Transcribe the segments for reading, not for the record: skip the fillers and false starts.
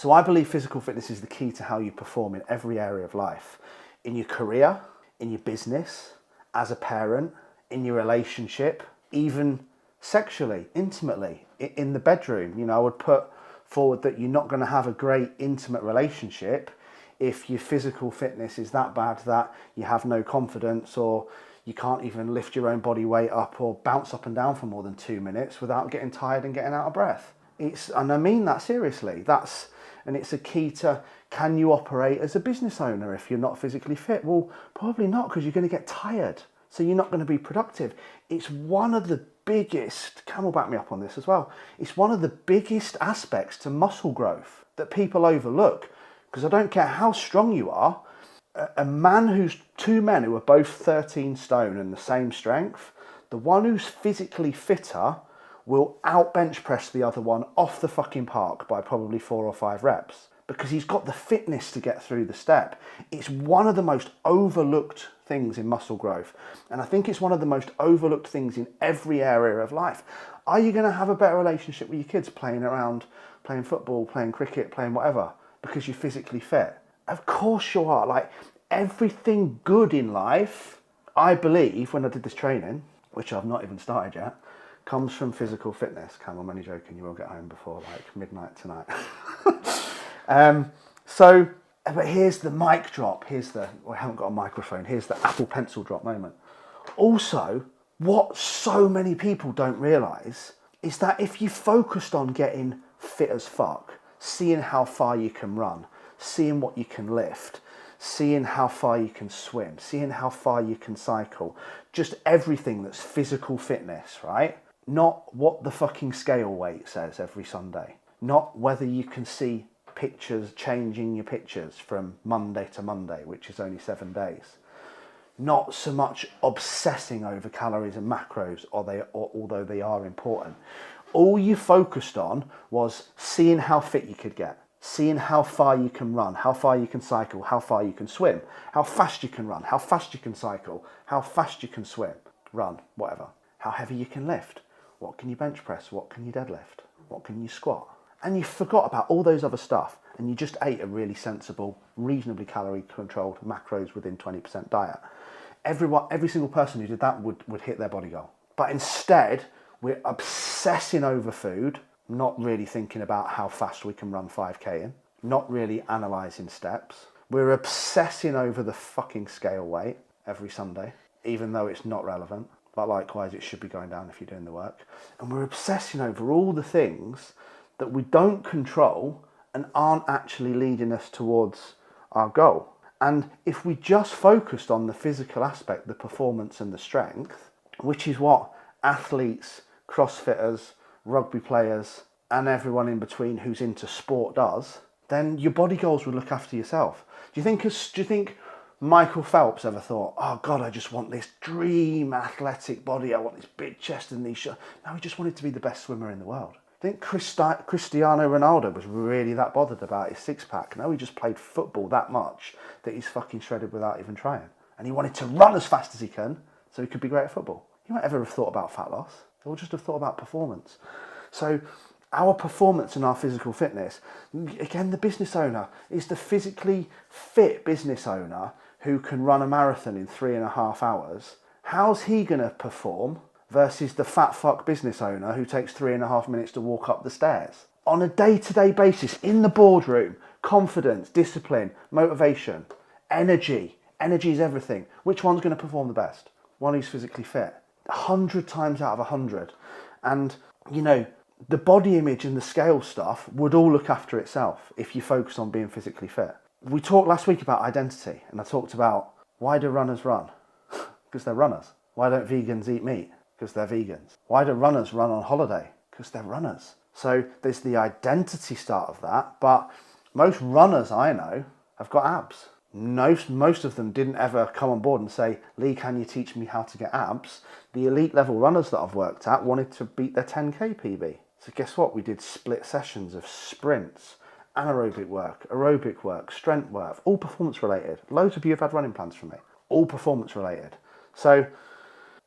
So I believe physical fitness is the key to how you perform in every area of life. In your career, in your business, as a parent, in your relationship, even sexually, intimately, in the bedroom. You know, I would put forward that you're not going to have a great intimate relationship if your physical fitness is that bad that you have no confidence, or you can't even lift your own body weight up or bounce up and down for more than 2 minutes without getting tired and getting out of breath. And I mean that seriously. And it's a key to, can you operate as a business owner if you're not physically fit? Well, probably not, because you're going to get tired. So you're not going to be productive. It's one of the biggest, Cam will back me up on this as well, it's one of the biggest aspects to muscle growth that people overlook. Because I don't care how strong you are, two men who are both 13 stone and the same strength, the one who's physically fitter will out bench press the other one off the fucking park by probably 4 or 5 reps, because he's got the fitness to get through the step. It's one of the most overlooked things in muscle growth, and I think it's one of the most overlooked things in every area of life. Are you going to have a better relationship with your kids playing around, playing football, playing cricket, playing whatever, because you're physically fit? Of course you are. Like, everything good in life, I believe, when I did this training, which I've not even started yet, comes from physical fitness. Cam, I'm only joking, you will get home before like midnight tonight. But here's the mic drop. I haven't got a microphone. Here's the Apple Pencil drop moment. Also, what so many people don't realise is that if you focused on getting fit as fuck, seeing how far you can run, seeing what you can lift, seeing how far you can swim, seeing how far you can cycle, just everything that's physical fitness, right? Not what the fucking scale weight says every Sunday. Not whether you can see pictures, changing your pictures from Monday to Monday, which is only 7 days. Not so much obsessing over calories and macros, although they are important. All you focused on was seeing how fit you could get, seeing how far you can run, how far you can cycle, how far you can swim, how fast you can run, how fast you can cycle, how fast you can swim, run, whatever. How heavy you can lift, what can you bench press, what can you deadlift, what can you squat. And you forgot about all those other stuff, and you just ate a really sensible, reasonably calorie controlled, macros within 20% diet. Every single person who did that would hit their body goal. But instead, we're obsessing over food, not really thinking about how fast we can run 5k in, not really analysing steps. We're obsessing over the fucking scale weight every Sunday, even though it's not relevant. But likewise, it should be going down if you're doing the work. And we're obsessing over all the things that we don't control and aren't actually leading us towards our goal. And if we just focused on the physical aspect, the performance and the strength, which is what athletes, CrossFitters, rugby players, and everyone in between who's into sport does, then your body goals will look after yourself. Do you think Michael Phelps ever thought, oh God, I just want this dream athletic body, I want this big chest and these shoulders? No, he just wanted to be the best swimmer in the world. I think Cristiano Ronaldo was really that bothered about his six-pack. No, he just played football that much that he's fucking shredded without even trying. And he wanted to run as fast as he can so he could be great at football. He won't ever have thought about fat loss. He'll just have thought about performance. So our performance and our physical fitness, again, the business owner is the physically fit business owner who can run a marathon in 3.5 hours. How's he going to perform versus the fat fuck business owner who takes 3.5 minutes to walk up the stairs? On a day-to-day basis, in the boardroom, confidence, discipline, motivation, energy. Energy is everything. Which one's going to perform the best? One who's physically fit. 100 times out of 100. And, you know, the body image and the scale stuff would all look after itself if you focus on being physically fit. We talked last week about identity, and I talked about, why do runners run? Because they're runners. Why don't vegans eat meat? Because they're vegans. Why do runners run on holiday? Because they're runners. So there's the identity start of that, but most runners I know have got abs. Most of them didn't ever come on board and say, Lee, can you teach me how to get abs? The elite level runners that I've worked at wanted to beat their 10k PB. So guess what? We did split sessions of sprints, anaerobic work, aerobic work, strength work, all performance related. Loads of you have had running plans from me, all performance related. So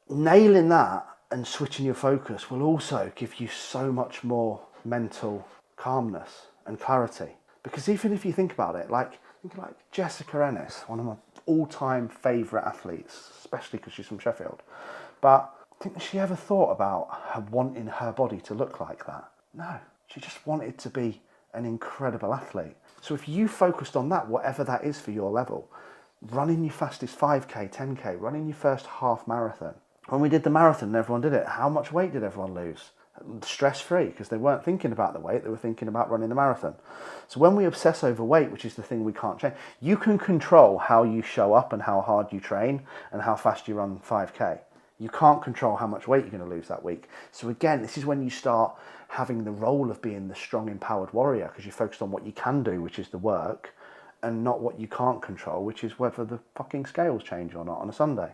nailing that and switching your focus will also give you so much more mental calmness and clarity. Because even if you think about it, think like Jessica Ennis, one of my all-time favourite athletes, especially because she's from Sheffield. But think she ever thought about her wanting her body to look like that? No, she just wanted to be an incredible athlete. So if you focused on that, whatever that is for your level, running your fastest 5k, 10k, running your first half marathon. When we did the marathon and everyone did it, how much weight did everyone lose? Stress-free, because they weren't thinking about the weight, they were thinking about running the marathon. So when we obsess over weight, which is the thing we can't change, you can control how you show up and how hard you train and how fast you run 5k. You can't control how much weight you're going to lose that week. So again, this is when you start having the role of being the strong, empowered warrior, because you're focused on what you can do, which is the work, and not what you can't control, which is whether the fucking scales change or not on a Sunday.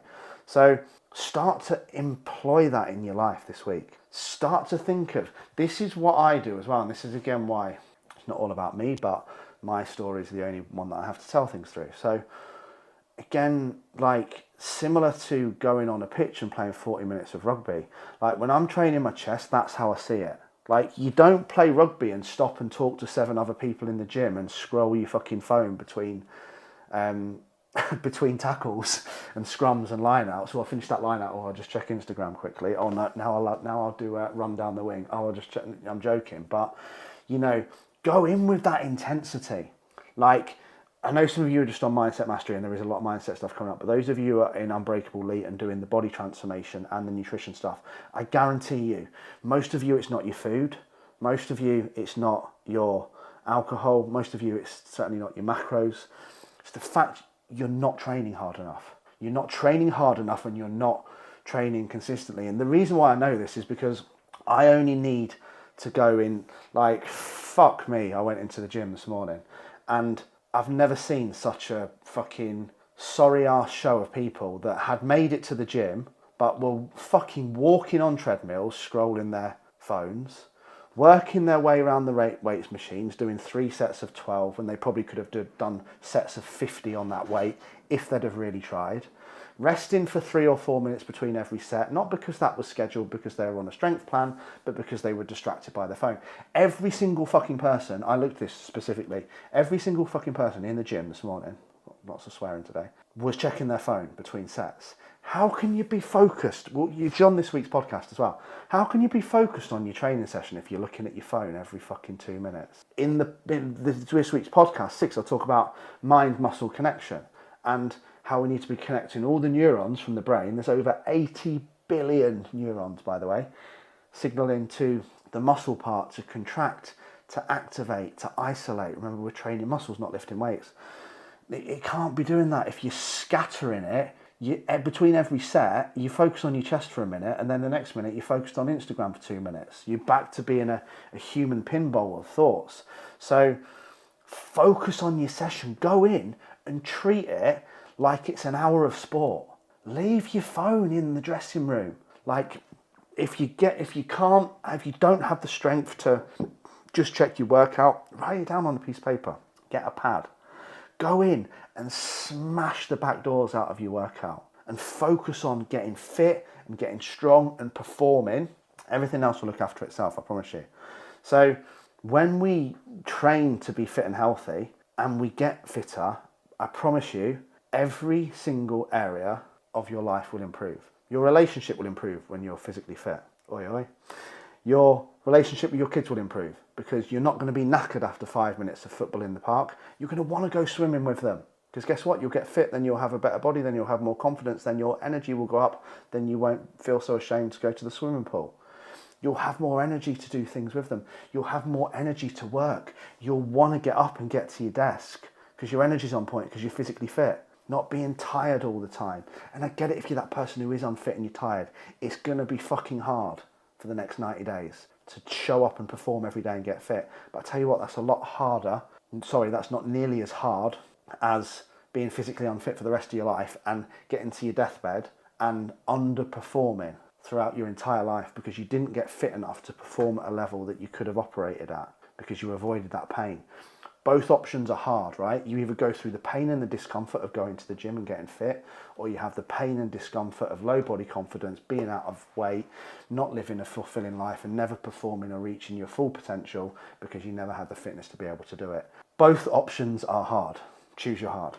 So start to employ that in your life this week. Start to think of, this is what I do as well, and this is again why it's not all about me, but my story is the only one that I have to tell things through. So again, like similar to going on a pitch and playing 40 minutes of rugby, like when I'm training my chest, that's how I see it. Like, you don't play rugby and stop and talk to 7 other people in the gym and scroll your fucking phone between between tackles and scrums and line-outs. So I'll finish that line-out, or I'll just check Instagram quickly. Oh, no, now I'll do a run down the wing. Oh, I'll just check. I'm joking. But, you know, go in with that intensity. Like, I know some of you are just on Mindset Mastery and there is a lot of mindset stuff coming up, but those of you who are in Unbreakable Elite and doing the body transformation and the nutrition stuff, I guarantee you, most of you, it's not your food. Most of you, it's not your alcohol. Most of you, it's certainly not your macros. It's the fact you're not training hard enough. You're not training hard enough and you're not training consistently. And the reason why I know this is because I only need to go in, like, fuck me, I went into the gym this morning and I've never seen such a fucking sorry ass show of people that had made it to the gym but were fucking walking on treadmills, scrolling their phones, working their way around the weights machines, doing 3 sets of 12 when they probably could have done sets of 50 on that weight if they'd have really tried. Resting for 3 or 4 minutes between every set, not because that was scheduled because they were on a strength plan, but because they were distracted by their phone. Every single fucking person, I looked at this specifically, every single fucking person in the gym this morning, lots of swearing today, was checking their phone between sets. How can you be focused? Well, you're on this week's podcast as well. How can you be focused on your training session if you're looking at your phone every fucking 2 minutes? In this week's podcast 6, I'll talk about mind-muscle connection and how we need to be connecting all the neurons from the brain. There's over 80 billion neurons, by the way, signaling to the muscle part to contract, to activate, to isolate. Remember, we're training muscles, not lifting weights. It can't be doing that if you're scattering it. Between every set, you focus on your chest for a minute, and then the next minute you focused on Instagram for 2 minutes. You're back to being a human pinball of thoughts. So focus on your session. Go in and treat it like it's an hour of sport. Leave your phone in the dressing room. Like, if you don't have the strength to just check your workout, write it down on a piece of paper. Get a pad. Go in and smash the back doors out of your workout and focus on getting fit and getting strong and performing. Everything else will look after itself, I promise you. So when we train to be fit and healthy and we get fitter, I promise you, every single area of your life will improve. Your relationship will improve when you're physically fit. Oi, oi. Your relationship with your kids will improve because you're not going to be knackered after 5 minutes of football in the park. You're going to want to go swimming with them because guess what? You'll get fit, then you'll have a better body, then you'll have more confidence, then your energy will go up, then you won't feel so ashamed to go to the swimming pool. You'll have more energy to do things with them. You'll have more energy to work. You'll want to get up and get to your desk because your energy's on point because you're physically fit. Not being tired all the time. And I get it if you're that person who is unfit and you're tired. It's going to be fucking hard for the next 90 days to show up and perform every day and get fit. But I tell you what, that's a lot harder. Sorry, that's not nearly as hard as being physically unfit for the rest of your life and getting to your deathbed and underperforming throughout your entire life because you didn't get fit enough to perform at a level that you could have operated at because you avoided that pain. Both options are hard, right? You either go through the pain and the discomfort of going to the gym and getting fit, or you have the pain and discomfort of low body confidence, being out of weight, not living a fulfilling life and never performing or reaching your full potential because you never had the fitness to be able to do it. Both options are hard. Choose your hard.